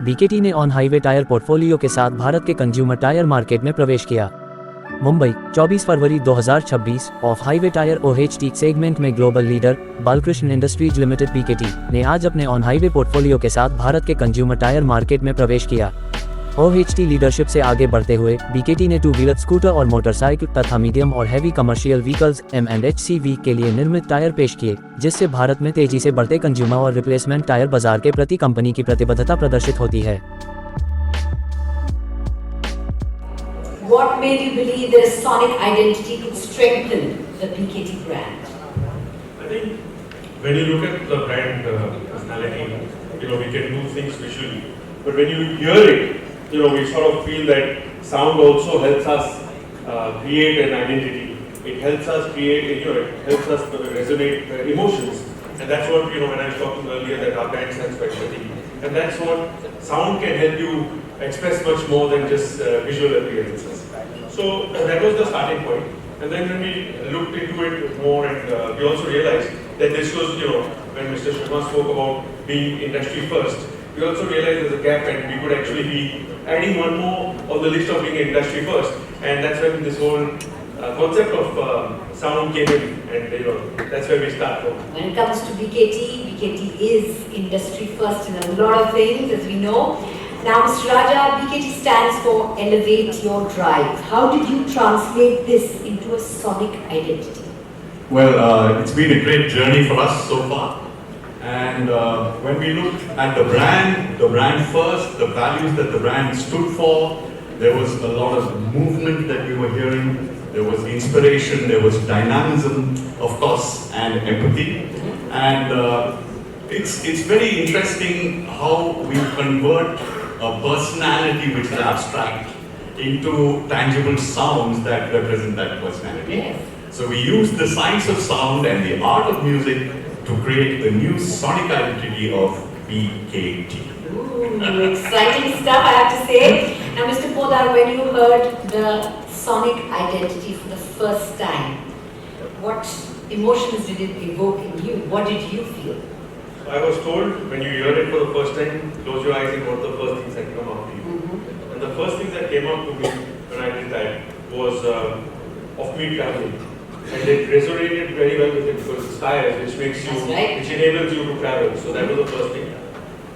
BKT ने on highway tyre portfolio के साथ भारत के कंज्यूमर टायर मार्केट में प्रवेश किया। मुंबई 24 फरवरी 2026 of highway tyre OHT segment में global leader Balkrishna industries limited BKT ने आज अपने ऑन हाईवे पोर्टफोलियो के साथ भारत के कंज्यूमर टायर मार्केट में प्रवेश किया। ओएचटी लीडरशिप से आगे बढ़ते हुए बीकेटी ने टू व्हीलर, स्कूटर और मोटरसाइकिल तथा मीडियम और हैवी कमर्शियल व्हीकल्स (M&HCV) के लिए निर्मित टायर पेश किए, जिससे भारत में तेजी से बढ़ते कंज्यूमर और रिप्लेसमेंट टायर बाजार के प्रति कंपनी की प्रतिबद्धता प्रदर्शित होती है। What made you believe that a sonic identity could strengthen the BKT brand? I think when you look at the brand personality, we can do things visually, but when you hear it, we sort of feel that sound also helps us create an identity. It helps us create, it helps us resonate emotions, and that's what when I was talking earlier that our brands have specialty, and that's what sound can help you express much more than just visual appearances. So that was the starting point. And then when we looked into it more, and we also realized that this was, when Mr. Sharma spoke about being industry first, we also realized there's a gap and we could actually be adding one more on the list of being industry first. And that's when this whole concept of sound came in, and that's where we start from. When it comes to BKT, BKT is industry first in a lot of things, as we know. Now, Mr. Raja, BKT stands for Elevate Your Drive. How did you translate this into a sonic identity? Well, it's been a great journey for us so far. And when we looked at the brand first, the values that the brand stood for, there was a lot of movement that we were hearing. There was inspiration, there was dynamism, of course, and empathy. And it's very interesting how we convert a personality which is abstract into tangible sounds that represent that personality. Yes. So we use the science of sound and the art of music to create the new sonic identity of BKT. Ooh, exciting stuff, I have to say. Now, Mr. Podar, when you heard the sonic identity for the first time, what emotions did it evoke in you? What did you feel? I was told when you hear it for the first time, close your eyes and what the first things that come up to you. Mm-hmm. And the first things that came up to me when I did that was of me traveling. And it resonated very well with it because it's tires, which makes you, which enables you to travel. So that was the first thing.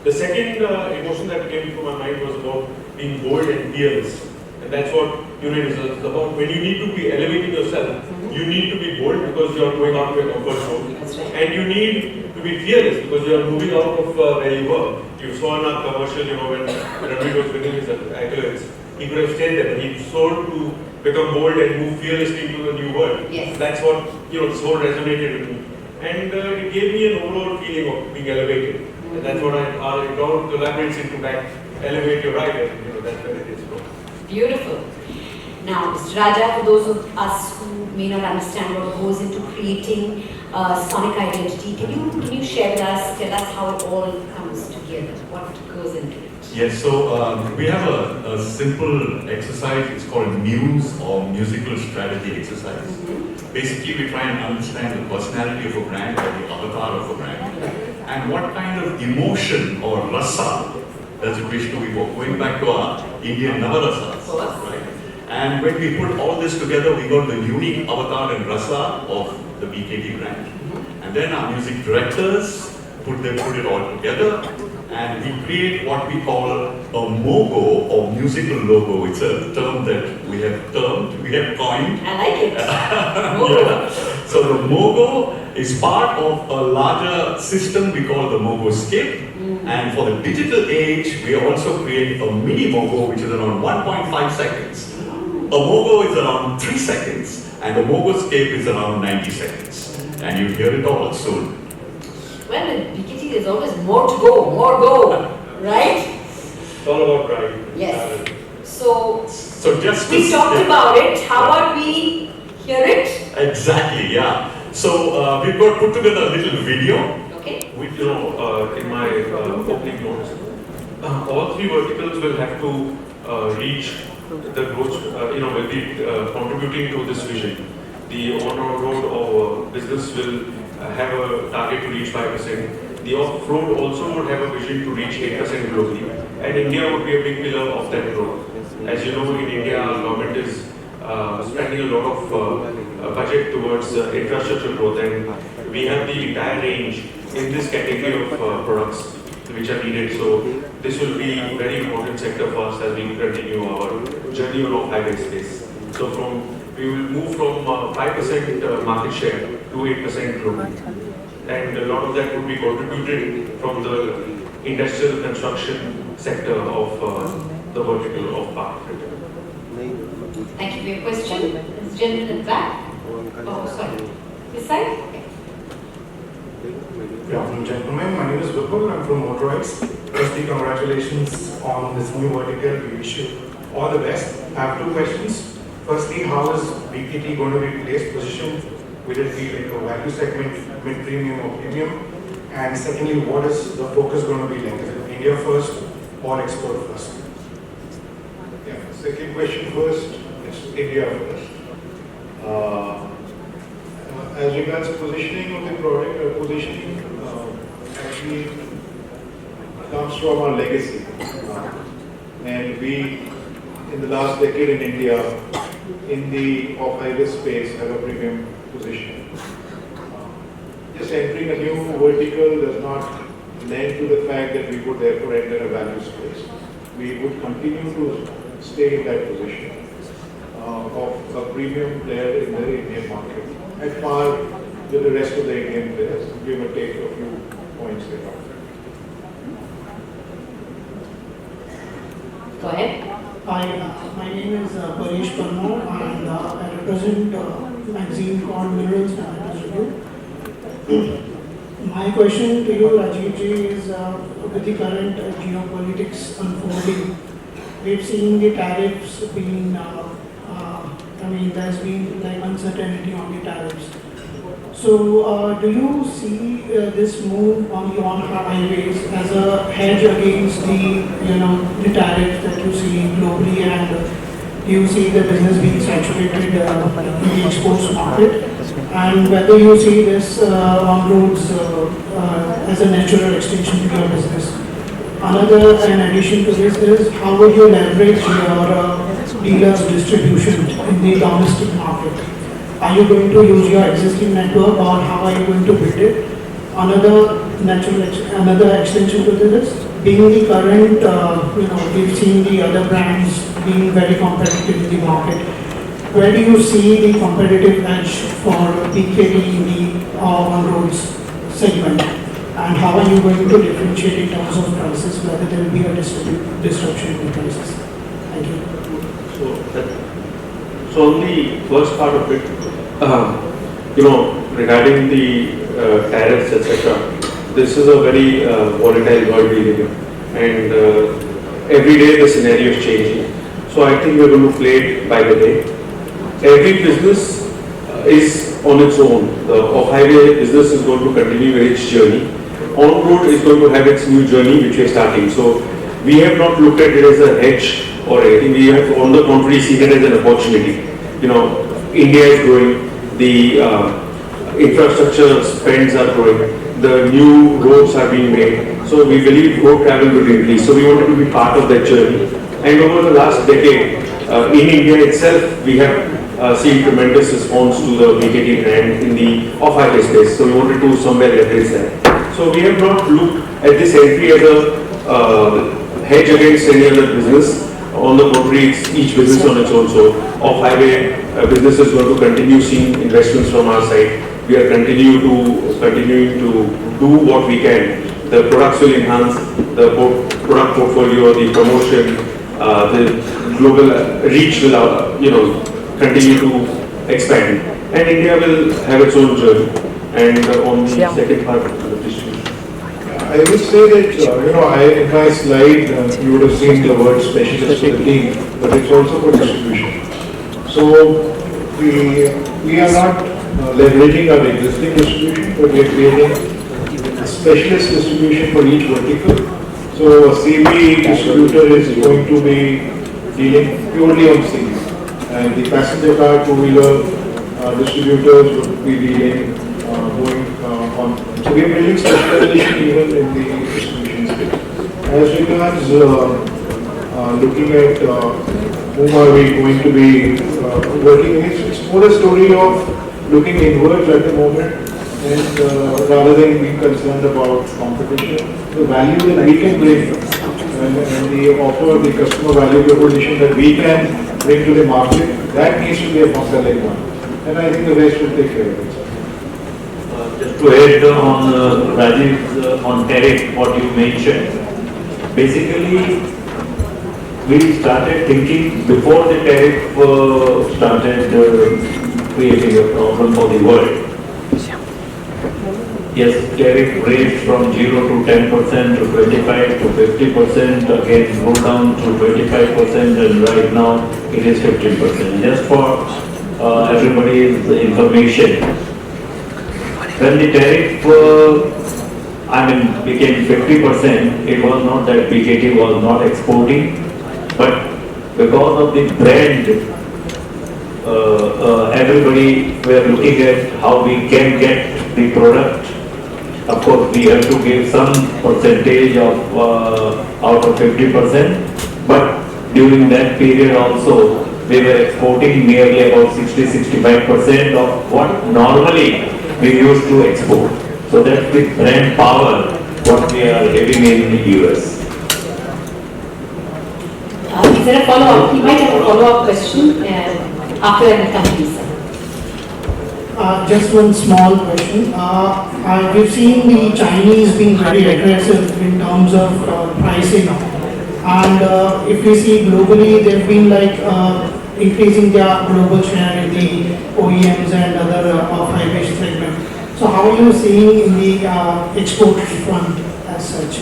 The second emotion that came to my mind was about being bold and fearless. And that's what it is about. When you need to be elevating yourself, you need to be bold because you are going out of your comfort zone. And you need to be fearless because you are moving out of where you were. You saw in our commercial, when Ravi was winning his accolades, he could have stayed there. He sold to become bold and move fearlessly into the new world. Yes. That's what, this whole resonated with me. And it gave me an overall feeling of being elevated. And that's what it all collaborates into that elevate your ride, and that's where it is from. Beautiful. Now, Mr. Raja, for those of us who may not understand what goes into creating sonic identity, can you share with us, tell us how it all comes together, what goes into it? Yes, so we have a simple exercise, it's called Fnews or musical strategy exercise. Mm-hmm. Basically, we try and understand the personality of a brand or the avatar of a brand and what kind of emotion or rasa does it wish to evoke, going back to our Indian Navarasas, right? And when we put all this together, we got the unique avatar and rasa of the BKT brand. And then our music directors put it all together, and we create what we call a mogo or musical logo. It's a term that we have coined. I like it. Yeah. So the mogo is part of a larger system we call the Mogoscape. And for the digital age, we also create a mini mogo which is around 1.5 seconds. A mogo is around 3 seconds, and a Mogoscape is around 90 seconds. And you hear it all soon. Well, in BKT there's always more to go, right? It's all about pride. Yes. So just we talked about it. How about we hear it? Exactly, yeah. So we've got put together a little video. Okay. We, in my opening notes, all three verticals will have to reach the growth, will be contributing to this vision. The on-road or business will have a target to reach 5%. The off-road also would have a vision to reach 8% globally. And and India would be a big pillar of that growth. As you know, in India, our government is spending a lot of budget towards infrastructure growth, and we have the entire range in this category of products which are needed. So this will be a very important sector for us as we continue our journey on off-highway space. So we will move from 5% market share to 8% growth, and a lot of that would be contributed from the industrial construction sector of the vertical of power. Thank you for your question. This gentleman in the back. Oh, sorry. This side? Okay. Good afternoon, gentlemen. My name is Vipul. I'm from Motorize. Firstly, congratulations on this new vertical. We wish you all the best. I have two questions. Firstly, how is BKT going to be placed, positioned? Will it be like a value segment, mid-premium or premium? And secondly, what is the focus going to be like? Is it India first or export first? Yeah, second question first, it's India first. As regards positioning of the product, positioning actually comes from our legacy. And we, in the last decade in India, in the off-highway space, have a premium position. Just entering a new vertical does not lend to the fact that we would therefore enter a value space. We would continue to stay in that position of a premium player in the Indian market, at par with the rest of the Indian players. We will take a few points there. Go ahead. Hi, my name is Paresh Parmar, and I represent a magazine called Minerals Managers Review. My question to you, Rajiv ji, is with the current geopolitics unfolding, we've seen the tariffs being, there's been like uncertainty on the tariffs. So, do you see this move on the on-highways as a hedge against the tariffs that you see globally, and do you see the business being saturated in the exports market? And whether you see this on roads as a natural extension to your business? Another, in addition to this, is how would you leverage your dealers' distribution in the domestic market? Are you going to use your existing network, or how are you going to build it? Another extension to this, being the current, we've seen the other brands being very competitive in the market. Where do you see the competitive edge for BKT in the on-roads segment? And how are you going to differentiate in terms of prices, whether there will be a disruption in the prices? Thank you. So on the first part of it, regarding the tariffs, etc., this is a very volatile world we live in, and every day the scenario is changing. So I think we're going to play it by the day. Every business is on its own. The off-highway business is going to continue its journey. On-road is going to have its new journey, which we are starting. So we have not looked at it as a hedge or anything. We have, on the contrary, seen it as an opportunity. India is growing. The infrastructure spends are growing. The new roads are being made. So we believe road travel will increase. So we wanted to be part of that journey. And over the last decade, in India itself, we have seen tremendous response to the BKT brand in the off-highway space. So we wanted to somewhere leverage that. So we have not looked at this entry as a hedge against any other business. On the contrary, it's each business on its own. So off-highway business is going to continue seeing investments from our side. We are continuing to do what we can. The products will enhance the product portfolio, the promotion, the global reach will continue to expand, and India will have its own journey. And on the second part of the distribution, I would say that, in my slide, you would have seen the word specialist for the team, but it's also for distribution. So we are not leveraging our existing distribution, but we are creating a specialist distribution for each vertical. So a CV distributor is going to be dealing purely on CV, and the passenger car, two-wheeler distributors would be dealing going on. So we are building specialization even in the distribution space. As regards looking at whom are we going to be working with, it's more a story of looking inwards at the moment and rather than being concerned about competition, the value that we can bring and the offer, the customer value proposition that we can bring to the market, that needs to be a compelling one. And I think the rest will take care of it. Just to add on Rajiv, on tariff, what you mentioned, basically we started thinking before the tariff started creating a problem for the world. Yes, tariff raised from 0 to 10% to 25 to 50%, again go down to 25%, and right now it is 15%. Just for everybody's information, when the tariff became 50%, it was not that BKT was not exporting, but because of the brand, everybody were looking at how we can get the product. Of course, we have to give some percentage of out of 50%, but during that period also, we were exporting nearly about 60-65% of what normally we used to export. So that's the brand power what we are having in the US. Is there a follow-up? You might have a follow-up question after I come to you, sir. Just one small question. We've seen the Chinese being very aggressive in terms of pricing. And if we see globally, they've been like increasing their global share in the OEMs and other off-highway segment. So how are you seeing in the export front as such?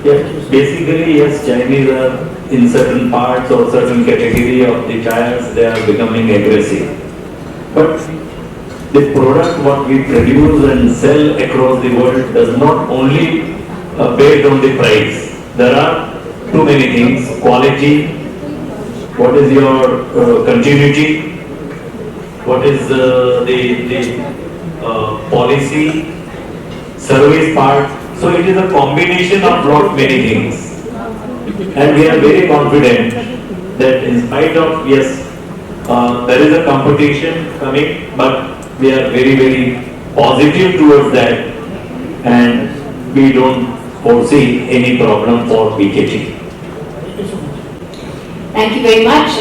Yeah, basically yes, Chinese are in certain parts or certain category of the tires, they are becoming aggressive. But the product what we produce and sell across the world does not only based on the price. There are too many things, quality, what is your continuity, what is the policy, service part. So it is a combination of lot many things. And we are very confident that in spite of, yes, there is a competition coming, but we are very, very positive towards that, and we don't foresee any problem for BKT. Thank you very much.